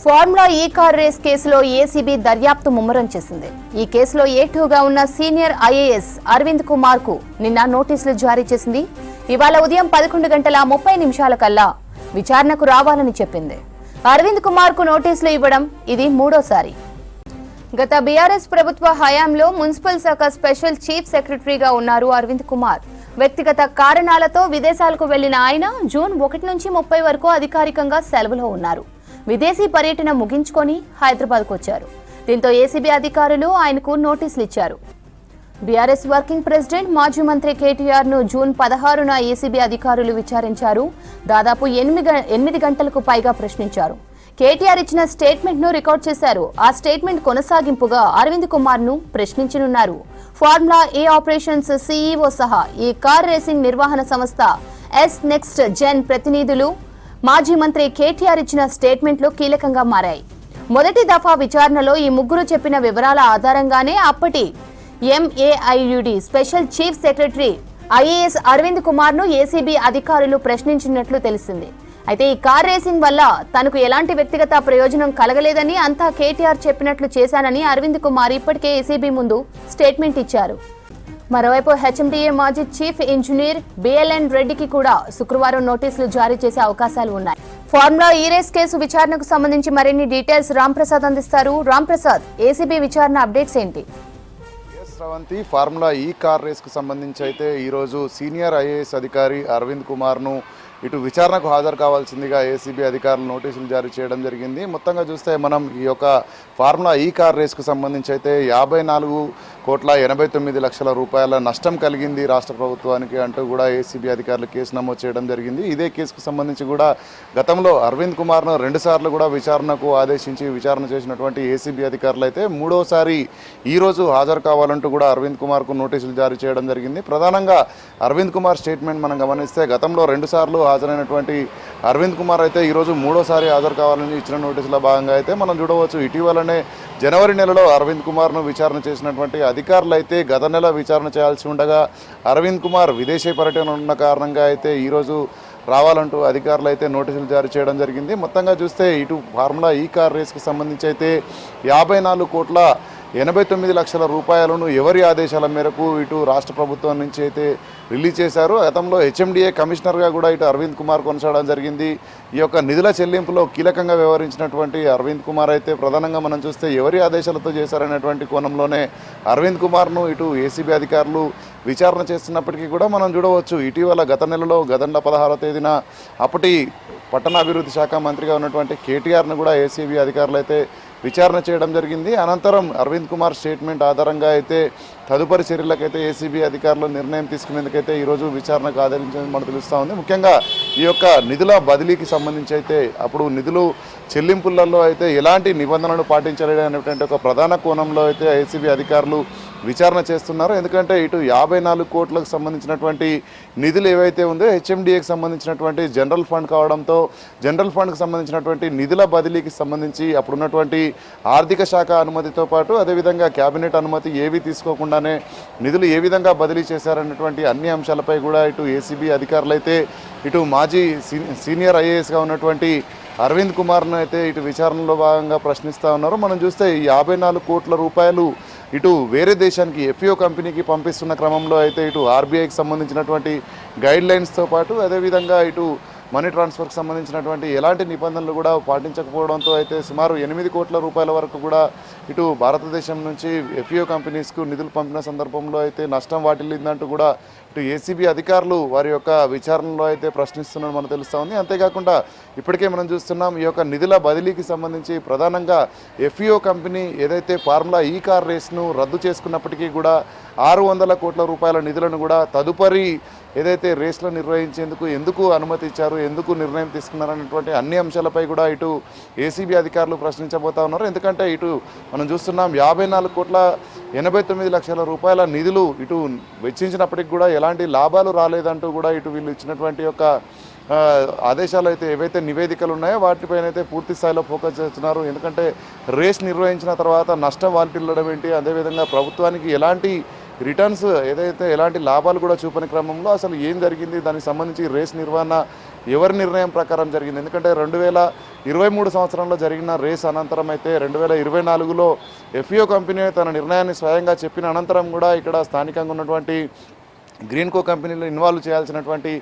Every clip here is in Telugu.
ఫార్ములా ఈ కార్ రేస్ కేసులో ఏసీబీ దర్యాప్తు ముమ్మరం చేసింది. ఈ కేసులో A2గా ఉన్న సీనియర్ ఐఏఎస్ అరవింద్ కుమార్ కు నిన్న నోటీసులు జారీ చేసింది. ఇవాళ ఉదయం 11:30 కల్లా విచారణకు రావాలని చెప్పింది. అరవింద్ కుమార్ కు నోటీసులు ఇవ్వడం ఇది మూడోసారి. గత బీఆర్ఎస్ ప్రభుత్వ హయాంలో మున్సిపల్ శాఖ స్పెషల్ చీఫ్ సెక్రటరీగా ఉన్నారు అరవింద్ కుమార్. వ్యక్తిగత కారణాలతో విదేశాలకు వెళ్లిన ఆయన జూన్ 1 నుంచి 30 వరకు అధికారికంగా సెలవులో ఉన్నారు. విదేశీ పర్యటన ముగించుకొని హైదరాబాద్కు వచ్చారు. దీంతో ఏసీబీ అధికారులు ఆయనకు నోటీసులు ఇచ్చారు. బీఆర్ఎస్ వర్కింగ్ ప్రెసిడెంట్ మాజీ మంత్రి కేటీఆర్ ను జూన్ 16న ఏసీబీ అధికారులు విచారించారు. దాదాపు 8 గంటలకు పైగా ప్రశ్నించారు. కేటీఆర్ ఇచ్చిన స్టేట్మెంట్ ను రికార్డ్ చేశారు. ఆ స్టేట్మెంట్ కొనసాగింపుగా అరవింద్ కుమార్ ను ప్రశ్నించనున్నారు. ఫార్ములా ఏ ఆపరేషన్స్ సీఈఓ సహా ఈ కార్ రేసింగ్ నిర్వహణ సంస్థ ఎస్ నెక్స్ట్ జెన్ ప్రతినిధులు మాజీ మంత్రి కేటీఆర్ ఇచ్చిన స్టేట్మెంట్లు కీలకంగా మారాయి. మొదటి దఫా విచారణలో ఈ ముగ్గురు చెప్పిన వివరాల ఆధారంగానే అప్పటి MAIUD special chief secretary IAS Aravind Kumar ను ఏసీబీ అధికారులు ప్రశ్నించినట్లు తెలిసింది. అయితే ఈ కార్ రేసింగ్ వల్ల తనకు ఎలాంటి వ్యక్తిగత ప్రయోజనం కలగలేదని, అంతా కేటీఆర్ చెప్పినట్లు చేశానని అరవింద్ కుమార్ ఇప్పటికే ఏసీబీ ముందు స్టేట్మెంట్ ఇచ్చారు. మరోవైపు హెచ్ఎండిఏ మాజీ చీఫ్ ఇంజనీర్ బిఎల్ఎన్ రెడ్డికి కూడా శుక్రవారం నోటీసులు జారీ చేసే అవకాశాలు ఉన్నాయి. ఫార్ములా ఈ రేస్ కేసు విచారణకు సంబంధించి మరిన్ని డీటెయిల్స్ రాంప్రసాద్ అందిస్తారు. రాంప్రసాద్, ఏసీబీ విచారణ అప్డేట్స్ ఏంటి? శ్రవంతి, ఫార్ములా ఈ కార్ రేస్కు సంబంధించి అయితే ఈరోజు సీనియర్ ఐఏఎస్ అధికారి అరవింద్ కుమార్ను ఇటు విచారణకు హాజరు కావాల్సిందిగా ఏసీబీ అధికారులు నోటీసులు జారీ చేయడం జరిగింది. మొత్తంగా చూస్తే మనం ఈ యొక్క ఫార్ములా ఈ కార్ రేస్కు సంబంధించి అయితే 54,89,00,000 రూపాయల నష్టం కలిగింది రాష్ట్ర ప్రభుత్వానికి అంటూ కూడా ఏసీబీ అధికారులు కేసు నమోదు చేయడం జరిగింది. ఇదే కేసుకు సంబంధించి కూడా గతంలో అరవింద్ కుమార్ను 2 సార్లు కూడా విచారణకు ఆదేశించి విచారణ చేసినటువంటి ఏసీబీ అధికారులు అయితే మూడోసారి ఈరోజు హాజరు కావాలంటూ కూడా అరవింద్ కుమార్కు నోటీసులు జారీ చేయడం జరిగింది. ప్రధానంగా అరవింద్ కుమార్ స్టేట్మెంట్ మనం గమనిస్తే గతంలో 2 సార్లు హాజరైనటువంటి అరవింద్ కుమార్ అయితే ఈరోజు మూడోసారి హాజరు కావాలని ఇచ్చిన నోటీసుల భాగంగా అయితే మనం చూడవచ్చు. ఇటీవలనే జనవరి నెలలో అరవింద్ కుమార్ను విచారణ చేసినటువంటి అధికారులు అయితే గత నెల విచారణ చేయాల్సి ఉండగా అరవింద్ కుమార్ విదేశీ పర్యటన ఉన్న కారణంగా అయితే ఈరోజు రావాలంటూ అధికారులు అయితే నోటీసులు జారీ చేయడం జరిగింది. మొత్తంగా చూస్తే ఇటు ఫార్ములా ఈ కార్ రేస్కి సంబంధించి అయితే 54,89,00,000 రూపాయలను ఎవరి ఆదేశాల మేరకు ఇటు రాష్ట్ర ప్రభుత్వం నుంచి అయితే రిలీజ్ చేశారు. గతంలో హెచ్ఎండిఏ కమిషనర్గా కూడా ఇటు అరవింద్ కుమార్ కొనసాగడం జరిగింది. ఈ యొక్క నిధుల చెల్లింపులో కీలకంగా వ్యవహరించినటువంటి అరవింద్ కుమార్ అయితే ప్రధానంగా మనం చూస్తే ఎవరి ఆదేశాలతో చేశారనేటువంటి కోణంలోనే అరవింద్ కుమార్ను ఇటు ఏసీబీ అధికారులు విచారణ చేస్తున్నప్పటికీ కూడా మనం చూడవచ్చు. ఇటీవల గత నెలలో గత నెల 16వ తేదీన అప్పటి పట్టణాభివృద్ధి శాఖ మంత్రిగా ఉన్నటువంటి కేటీఆర్ను కూడా ఏసీబీ అధికారులు అయితే విచారణ చేయడం జరిగింది. అనంతరం అరవింద్ కుమార్ స్టేట్మెంట్ ఆధారంగా అయితే తదుపరి చర్యలకైతే ఏసీబీ అధికారులు నిర్ణయం తీసుకునేందుకైతే ఈరోజు విచారణకు ఆదరించేది మనకు తెలుస్తూ ఉంది. ముఖ్యంగా ఈ యొక్క నిధుల బదిలీకి సంబంధించి అయితే అప్పుడు నిధులు చెల్లింపులలో అయితే ఎలాంటి నిబంధనలు పాటించలేదు అనేటువంటి ఒక ప్రధాన కోణంలో అయితే ఏసీబీ అధికారులు విచారణ చేస్తున్నారు. ఎందుకంటే ఇటు 54 కోట్లకు సంబంధించినటువంటి నిధులు ఏవైతే ఉందో హెచ్ఎండిఏకి సంబంధించినటువంటి జనరల్ ఫండ్ కావడంతో జనరల్ ఫండ్కి సంబంధించినటువంటి నిధుల బదిలీకి సంబంధించి అప్పుడున్నటువంటి ఆర్థిక శాఖ అనుమతితో పాటు అదేవిధంగా కేబినెట్ అనుమతి ఏవి తీసుకోకుండానే నిధులు ఏ విధంగా బదిలీ చేశారన్నటువంటి అన్ని అంశాలపై కూడా ఇటు ఏసీబీ అధికారులు అయితే ఇటు మాజీ సీనియర్ ఐఏఎస్గా ఉన్నటువంటి అరవింద్ కుమార్ను అయితే ఇటు విచారణలో భాగంగా ప్రశ్నిస్తూ ఉన్నారు. మనం చూస్తే 54 కోట్ల రూపాయలు ఇటు వేరే దేశానికి ఎఫ్ఈఓ కంపెనీకి పంపిస్తున్న క్రమంలో అయితే ఇటు ఆర్బీఐకి సంబంధించినటువంటి గైడ్ లైన్స్తో పాటు అదేవిధంగా ఇటు మనీ ట్రాన్స్ఫర్కి సంబంధించినటువంటి ఎలాంటి నిబంధనలు కూడా పాటించకపోవడంతో అయితే సుమారు 8 కోట్ల రూపాయల వరకు కూడా ఇటు భారతదేశం నుంచి ఎఫ్ఈఓ కంపెనీస్కు నిధులు పంపిన సందర్భంలో అయితే నష్టం వాటిల్లిందంటూ కూడా ఇటు ఏసీబీ అధికారులు వారి యొక్క విచారణలో అయితే ప్రశ్నిస్తున్నట్టు మనకు తెలుస్తూ ఉంది. అంతేకాకుండా ఇప్పటికే మనం చూస్తున్నాం ఈ యొక్క నిధుల బదిలీకి సంబంధించి ప్రధానంగా ఎఫ్ఈఓ కంపెనీ ఏదైతే ఫార్ములా ఈ కార్ రేస్ను రద్దు చేసుకున్నప్పటికీ కూడా 600 కోట్ల రూపాయల నిధులను కూడా తదుపరి ఏదైతే రేస్లో నిర్వహించేందుకు ఎందుకు అనుమతి ఇచ్చారు, ఎందుకు నిర్ణయం తీసుకున్నారనేటువంటి అన్ని అంశాలపై కూడా ఇటు ఏసీబీ అధికారులు ప్రశ్నించబోతా ఉన్నారు. ఎందుకంటే ఇటు మనం చూస్తున్నాం 54,89,00,000 రూపాయల నిధులు ఇటు వెచ్చించినప్పటికి కూడా ఎలాంటి లాభాలు రాలేదంటూ కూడా ఇటు వీళ్ళు ఇచ్చినటువంటి యొక్క ఆదేశాలు అయితే ఏవైతే నివేదికలు ఉన్నాయో వాటిపైన అయితే పూర్తి స్థాయిలో ఫోకస్ చేస్తున్నారు. ఎందుకంటే రేస్ నిర్వహించిన తర్వాత నష్టం వాటిల్లడం ఏంటి, అదేవిధంగా ప్రభుత్వానికి ఎలాంటి రిటర్న్స్ ఏదైతే ఎలాంటి లాభాలు కూడా చూపని క్రమంలో అసలు ఏం జరిగింది, దానికి సంబంధించి రేస్ నిర్వహణ ఎవరి నిర్ణయం ప్రకారం జరిగింది. ఎందుకంటే 2023 సంవత్సరంలో జరిగిన రేస్ అనంతరం అయితే 2024లో ఎఫ్ఈఓ కంపెనీ తన నిర్ణయాన్ని స్వయంగా చెప్పిన అనంతరం కూడా ఇక్కడ స్థానికంగా ఉన్నటువంటి గ్రీన్కో కంపెనీలో ఇన్వాల్వ్ చేయాల్సినటువంటి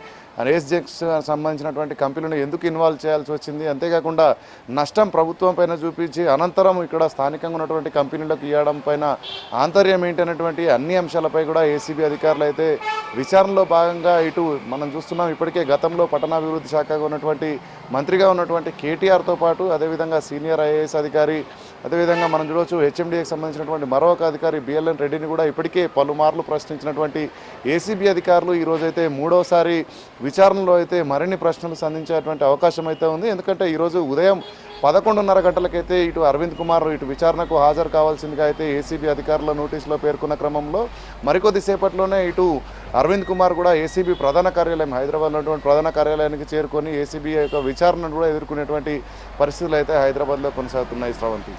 రేస్ జెక్స్ సంబంధించినటువంటి కంపెనీలను ఎందుకు ఇన్వాల్వ్ చేయాల్సి వచ్చింది, అంతేకాకుండా నష్టం ప్రభుత్వం పైన చూపించి అనంతరం ఇక్కడ స్థానికంగా ఉన్నటువంటి కంపెనీలకు ఇవ్వడం పైన ఆంతర్యం ఏంటనేటువంటి అన్ని అంశాలపై కూడా ఏసీబీ అధికారులు అయితే విచారణలో భాగంగా ఇటు మనం చూస్తున్నాం. ఇప్పటికే గతంలో పట్టణాభివృద్ధి శాఖగా ఉన్నటువంటి మంత్రిగా ఉన్నటువంటి కేటీఆర్తో పాటు అదేవిధంగా సీనియర్ ఐఏఎస్ అధికారి, అదేవిధంగా మనం చూడవచ్చు హెచ్ఎండిఏకి సంబంధించినటువంటి మరొక అధికారి బిఎల్ఎన్ రెడ్డిని కూడా ఇప్పటికే పలుమార్లు ప్రశ్నించినటువంటి ఏసీబీ అధికారులు ఈరోజైతే మూడోసారి విచారణలో అయితే మరిన్ని ప్రశ్నలు సంధించేటువంటి అవకాశం అయితే ఉంది. ఎందుకంటే ఈరోజు ఉదయం 11:30 గంటలకైతే ఇటు అరవింద్ కుమార్ ఇటు విచారణకు హాజరు కావాల్సిందిగా అయితే ఏసీబీ అధికారుల నోటీసులో పేర్కొన్న క్రమంలో మరికొద్ది సేపట్లోనే ఇటు అరవింద్ కుమార్ కూడా ఏసీబీ ప్రధాన కార్యాలయం హైదరాబాద్లో ఉన్నటువంటి ప్రధాన కార్యాలయానికి చేరుకొని ఏసీబీ యొక్క విచారణను కూడా ఎదుర్కొనేటువంటి పరిస్థితులు అయితే హైదరాబాద్లో కొనసాగుతున్నాయి. శ్రవంతి.